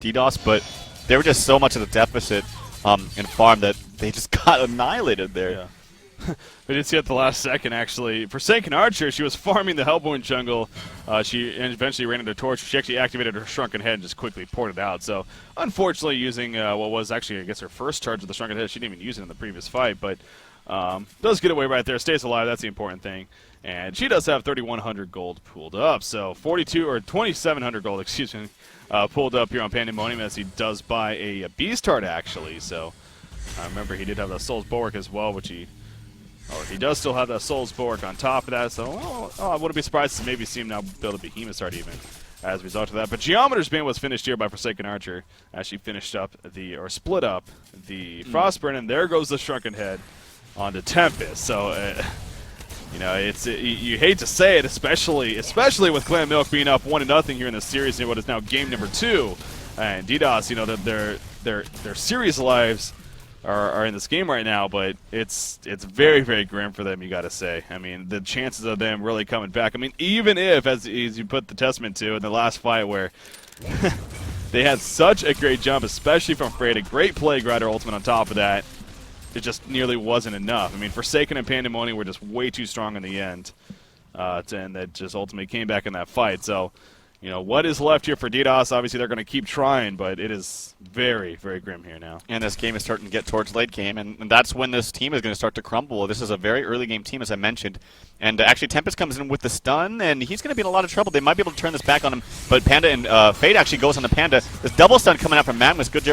DDoS, but they were just so much of a deficit in farm that they just got annihilated there. Yeah. We did see at the last second, actually. Forsaken Archer, she was farming the Hellbourne jungle. She eventually ran into Torch. She actually activated her Shrunken Head and just quickly poured it out. So, unfortunately, using what was actually, I guess, her first charge of the Shrunken Head, she didn't even use it in the previous fight, but does get away right there. Stays alive, that's the important thing. And she does have 3,100 gold pulled up. So, 2,700 gold, excuse me, pulled up here on Pandemonium as he does buy a Beast Heart, actually. So, I remember he did have the Soul's Bulwark as well, which he does still have that Soul's Bulwark on top of that, so I wouldn't be surprised to maybe see him now build a Behemoth Heart even as a result of that. But Geometer's Bane was finished here by Forsaken Archer as she finished up or split up the Frostburn, and there goes the Shrunken Head onto Tempest. So, you know, you hate to say it, especially with Clan Milk being up 1-0 here in this series in what is now game number 2, and DDoS, you know, their series lives are in this game right now, but it's very, very grim for them, you got to say. I mean, the chances of them really coming back, I mean, even if, as you put the testament to in the last fight where they had such a great jump, especially from Freight, a great Plague Rider ultimate on top of that, it just nearly wasn't enough. I mean, Forsaken and Pandemonium were just way too strong in the end, and that just ultimately came back in that fight. So, you know, what is left here for DDoS? Obviously, they're going to keep trying, but it is very, very grim here now. And this game is starting to get towards late game, and that's when this team is going to start to crumble. This is a very early game team, as I mentioned. And actually, Tempest comes in with the stun, and he's going to be in a lot of trouble. They might be able to turn this back on him, but Panda and Fade actually goes on the Panda. This double stun coming out from Magnus. Good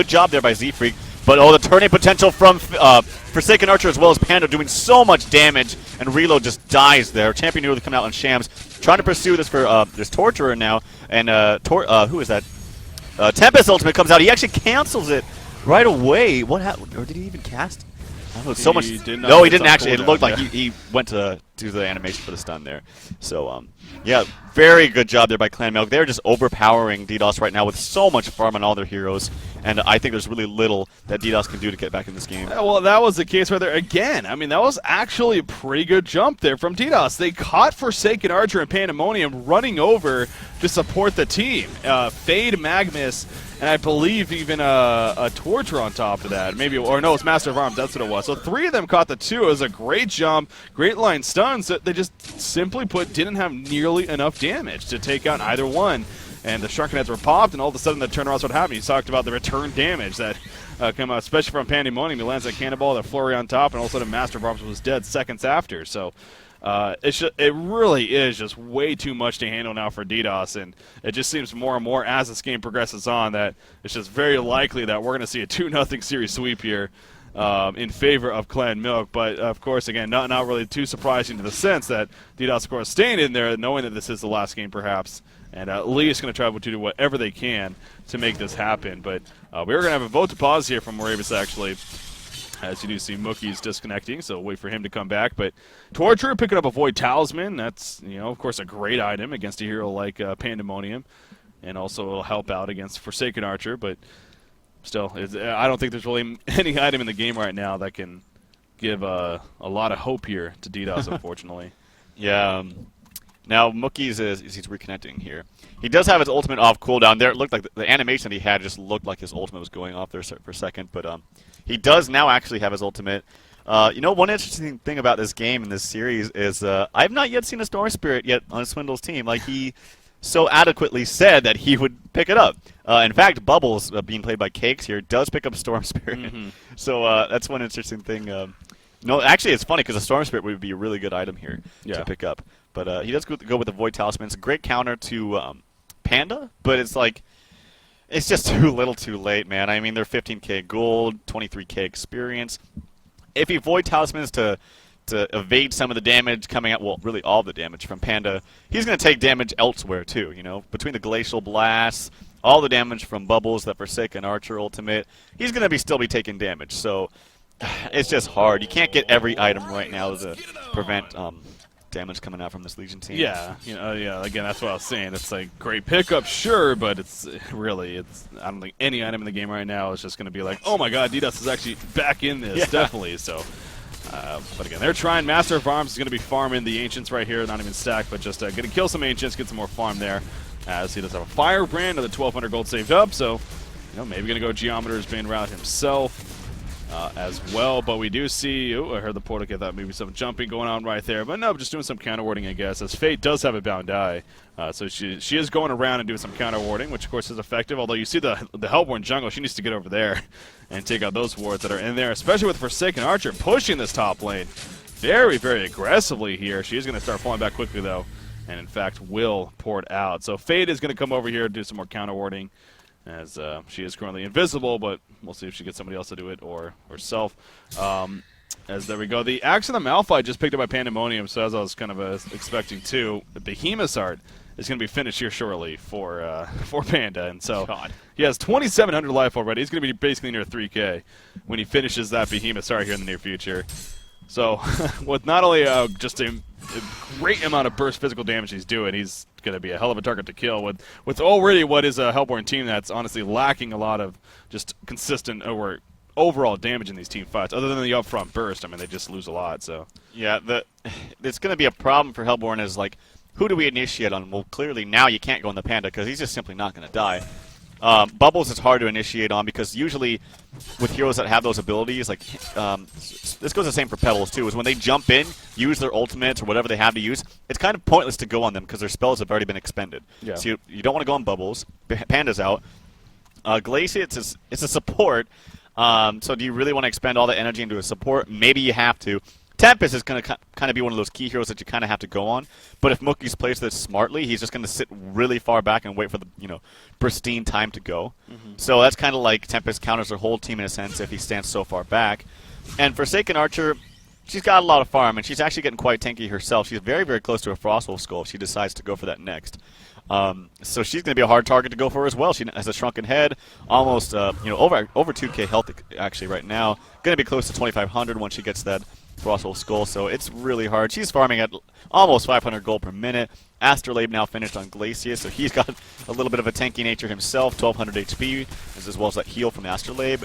job there by Z-Freak. But, oh, the turning potential from Forsaken Archer as well as Panda doing so much damage, and Reload just dies there. Champion nearly coming out on Shams, trying to pursue this for this Torturer now, and who is that? Tempest ultimate comes out. He actually cancels it right away. What happened? Or did he even cast? Oh, so much. No, he didn't actually. It looked like he went to do the animation for the stun there. So, yeah, very good job there by Clan Milk. They're just overpowering DDoS right now with so much farm on all their heroes. And I think there's really little that DDoS can do to get back in this game. Yeah, well, that was the case right there. Again, I mean, that was actually a pretty good jump there from DDoS. They caught Forsaken Archer and Pandemonium running over to support the team. Fade, Magnus, and I believe even a Torture on top of that. Maybe, or no, it's Master of Arms. That's what it was. So 3 of them caught the 2. It was a great jump, great line stuns. They just simply put didn't have nearly enough damage to take out either one. And the Shrunken Heads were popped, and all of a sudden the turnaround's what happened. He talked about the return damage that came out, especially from Pandemonium. He lands that cannonball, that flurry on top, and all of a sudden Master of Arms was dead seconds after. So it really is just way too much to handle now for DDoS, and it just seems more and more as this game progresses on that it's just very likely that we're going to see a 2-0 series sweep here in favor of Clan Milk. But, of course, again, not really too surprising to the sense that DDoS, of course, staying in there, knowing that this is the last game perhaps, and at least going to try to do whatever they can to make this happen. But we're going to have a vote to pause here from Moravis, actually, as you do see Mookie's disconnecting, so wait for him to come back. But Torture picking up a Void Talisman. That's, you know, of course, a great item against a hero like Pandemonium, and also it'll help out against Forsaken Archer. But still, I don't think there's really any item in the game right now that can give a lot of hope here to DDoS, unfortunately. Yeah. Now, Mookie's he's reconnecting here. He does have his ultimate off cooldown. There, it looked like the animation that he had just looked like his ultimate was going off there for a second. But he does now actually have his ultimate. You know, one interesting thing about this game and this series is I've not yet seen a Storm Spirit yet on Swindle's team. Like, he so adequately said that he would pick it up. In fact, Bubbles, being played by Cakes here, does pick up Storm Spirit. Mm-hmm. So that's one interesting thing. No, actually, it's funny because a Storm Spirit would be a really good item here to pick up. But he does go with the Void Talisman. It's a great counter to Panda, but it's like, it's just too little too late, man. I mean, they're 15k gold, 23k experience. If he Void Talismans to evade some of the damage coming out, well, really all the damage from Panda, he's going to take damage elsewhere too, you know, between the Glacial Blasts, all the damage from Bubbles, that Forsaken Archer ultimate, he's going to still be taking damage. So it's just hard. You can't get every item right now to prevent damage coming out from this Legion team. Yeah, you know, yeah. Again, that's what I was saying. It's like great pickup, sure, but it's really, I don't think any item in the game right now is just going to be like, oh my God, DDoS is actually back in this, definitely. So, but again, they're trying. Master of Arms is going to be farming the Ancients right here, not even stacked, but just going to kill some Ancients, get some more farm there. as he does have a Firebrand, another 1,200 gold saved up, so maybe going to go Geometer's Bane route himself as well. But we do see, I heard the portal get that, maybe some jumping going on right there. But no, just doing some counter warding, I guess, as Fate does have a bound eye. So she is going around and doing some counter warding, which of course is effective. Although you see the Hellborn jungle, she needs to get over there and take out those wards that are in there, especially with Forsaken Archer pushing this top lane very, very aggressively here. She is going to start falling back quickly, though, and in fact will port out. So Fate is going to come over here and do some more counter warding, as she is currently invisible, but we'll see if she gets somebody else to do it or herself. As there we go. The Axe of the Malphite just picked up by Pandemonium, so as I was kind of expecting too, the Behemoth's Art is going to be finished here shortly for Panda, and so he has 2,700 life already. He's going to be basically near 3K when he finishes that Behemoth's Art here in the near future. So with not only just a great amount of burst physical damage he's doing, he's going to be a hell of a target to kill with already what is a Hellborn team that's honestly lacking a lot of just consistent overall damage in these team fights. Other than the upfront burst, I mean, they just lose a lot. So yeah, it's going to be a problem for Hellborn is, like, who do we initiate on? Well, clearly now you can't go on the Panda because he's just simply not going to die. Bubbles is hard to initiate on because usually with heroes that have those abilities, like this goes the same for Pebbles too, is when they jump in, use their ultimates or whatever they have to use, it's kind of pointless to go on them because their spells have already been expended. Yeah. So you don't want to go on Bubbles. Panda's out. Glacier, it's a support. So do you really want to expend all the energy into a support? Maybe you have to. Tempest is going to kind of be one of those key heroes that you kind of have to go on. But if Mookie's plays this smartly, he's just going to sit really far back and wait for the pristine time to go. So that's kind of like Tempest counters their whole team in a sense if he stands so far back. And Forsaken Archer, she's got a lot of farm, and she's actually getting quite tanky herself. She's very, very close to a Frostwolf Skull if she decides to go for that next. So she's going to be a hard target to go for as well. She has a shrunken head, almost over 2K health actually right now. Going to be close to 2,500 when she gets that Frostwolf Skull, so it's really hard. She's farming at almost 500 gold per minute. Astrolabe now finished on Glacier, so he's got a little bit of a tanky nature himself, 1,200 HP, as well as that heal from Astrolabe.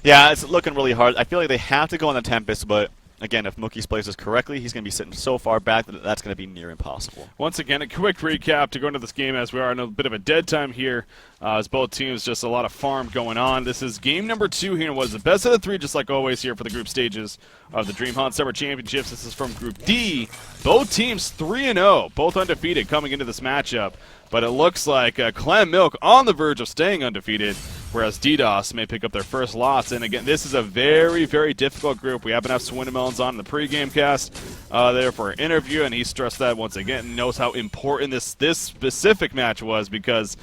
Yeah, it's looking really hard. I feel like they have to go on the Tempest, but again, if Mookie's plays this correctly, he's going to be sitting so far back that that's going to be near impossible. Once again, a quick recap to go into this game as we are in a bit of a dead time here. As both teams, just a lot of farm going on. This is game number 2 here, and was the best of the 3, just like always here for the group stages of the DreamHoN Summer Championships. This is from Group D. Both teams 3-0, both undefeated coming into this matchup. But it looks like Clam Milk on the verge of staying undefeated, whereas DDOS may pick up their first loss. And again, this is a very, very difficult group. We happen to have Swindamelons on in the pregame cast there for an interview, and he stressed that once again, knows how important this specific match was because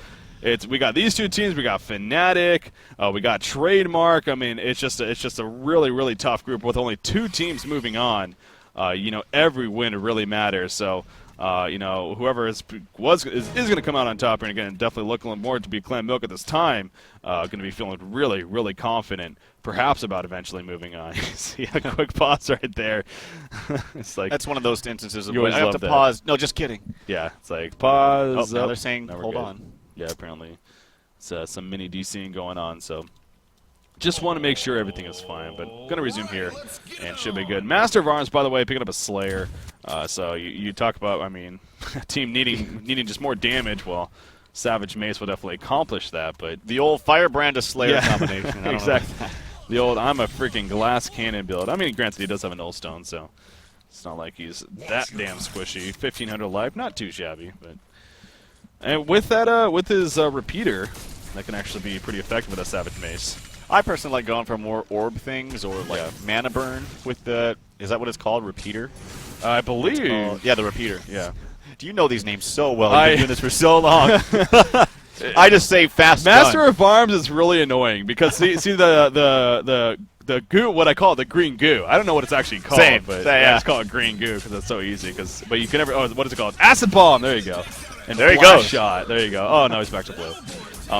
we got these two teams, we got Fnatic, we got Trademark. I mean, it's just a really, really tough group with only 2 teams moving on. Every win really matters. So. Whoever is going to come out on top, and again, definitely looking more to be Clam Milk at this time, going to be feeling really, really confident, perhaps about eventually moving on. See a quick pause right there. It's like that's one of those instances of I have to pause. No, just kidding. Yeah, it's like pause. Oh, now they're saying hold on. Yeah, apparently it's some mini DCing going on, so. Just want to make sure everything is fine, but going to resume here, and should be good. Master of Arms, by the way, picking up a Slayer. So you talk about, I mean, a team needing just more damage. Well, Savage Mace will definitely accomplish that, but the old Firebrand to Slayer combination. Exactly. The old I'm a freaking glass cannon build. I mean, granted, he does have a null stone, so it's not like he's that damn squishy. 1,500 life, not too shabby, but and with that, with his repeater, that can actually be pretty effective with a Savage Mace. I personally like going for more orb things or like mana burn with the. Is that what it's called? Repeater? I believe. Yeah, the repeater. Yeah. Do you know these names so well? You've been doing this for so long. I just say fast. Master of Arms is really annoying because see the goo, what I call it, the green goo. I don't know what it's actually called, but I just call it green goo because it's so easy. But you can never. Oh, what is it called? Acid bomb. There you go. And there you go. Shot. There you go. Oh, no, he's back to blue.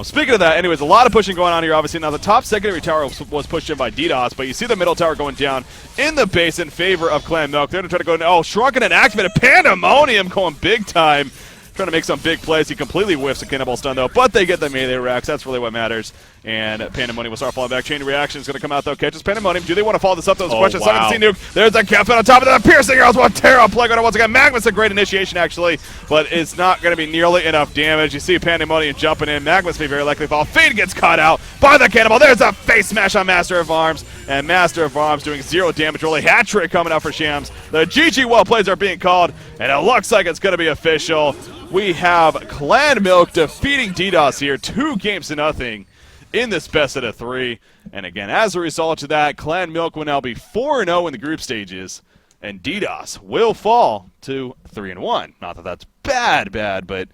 Speaking of that, anyways, a lot of pushing going on here, obviously. Now, the top secondary tower was pushed in by DDoS, but you see the middle tower going down in the base in favor of Clam Milk. They're going to try to go in. Oh, Shrunken and activated. Pandemonium going big time. trying to make some big plays. He completely whiffs a cannonball stun, though, but they get the melee racks. That's really what matters. And Pandemonium will start falling back. Chain reaction is going to come out, though. Catches Pandemonium. Do they want to follow this up? That was a question. Wow. Second Nuke. There's that Captain on top of that. Piercing arrows. What Terra plug on it once again. Magma's a great initiation, actually, but it's not going to be nearly enough damage. You see Pandemonium jumping in. Magma's be very likely to fall. Feed gets caught out by the cannonball. There's a face smash on Master of Arms, and Master of Arms doing 0 damage. Really hat trick coming out for Shams. The GG well plays are being called, and it looks like it's going to be official. We have Clan Milk defeating DDOS here, 2-0 in this best of 3. And again, as a result of that, Clan Milk will now be 4-0 in the group stages, and DDOS will fall to 3-1. Not that that's bad, but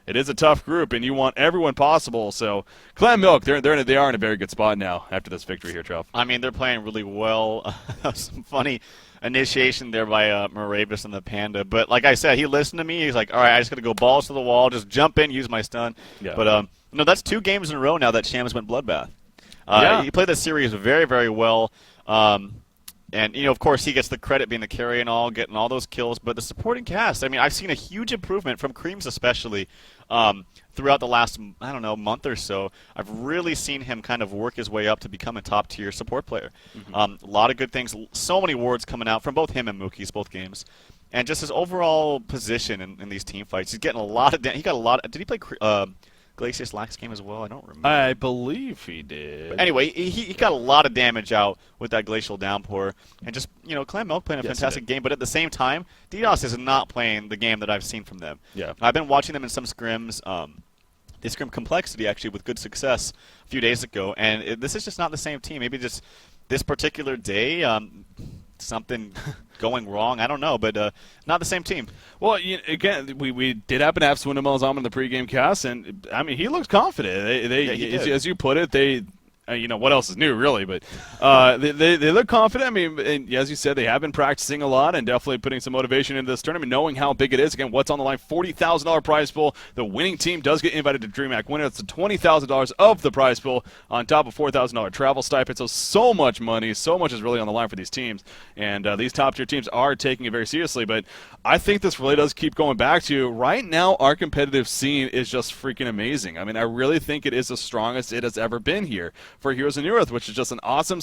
it is a tough group, and you want everyone possible. So Clan Milk, they are in a very good spot now after this victory here, Trev. I mean, they're playing really well. Some funny initiation there by Moravis and the Panda. But like I said, he listened to me. He's like, all right, I just got to go balls to the wall, just jump in, use my stun. Yeah. But no, that's 2 games in a row now that Shams went Bloodbath. Yeah. He played this series very, very well. And, of course, he gets the credit being the carry and all, getting all those kills. But the supporting cast, I mean, I've seen a huge improvement from Creams especially throughout the last, I don't know, month or so. I've really seen him kind of work his way up to become a top-tier support player. A lot of good things. So many wards coming out from both him and Mookie's, both games. And just his overall position in these team fights. He's getting a lot of he got a lot of, did he play Glacius last game as well? I don't remember. I believe he did. But anyway, he got a lot of damage out with that Glacial Downpour. And just, Clan Milk playing a fantastic game. But at the same time, DDoS is not playing the game that I've seen from them. Yeah. I've been watching them in some scrims. They scrim Complexity, actually, with good success a few days ago. And this is just not the same team. Maybe just this particular day, something going wrong. I don't know, but not the same team. Well, again, we did happen to have Swindle Melzam in the pregame cast, and I mean, he looks confident. They as you put it, they. What else is new, really? But they look confident. I mean, and as you said, they have been practicing a lot and definitely putting some motivation into this tournament, knowing how big it is. Again, what's on the line? $40,000 prize pool. The winning team does get invited to DreamHack Winner. It's the $20,000 of the prize pool on top of $4,000 travel stipend. So much money, so much is really on the line for these teams. And these top-tier teams are taking it very seriously. But I think this really does keep going back to, right now, our competitive scene is just freaking amazing. I mean, I really think it is the strongest it has ever been here for Heroes in New Earth, which is just an awesome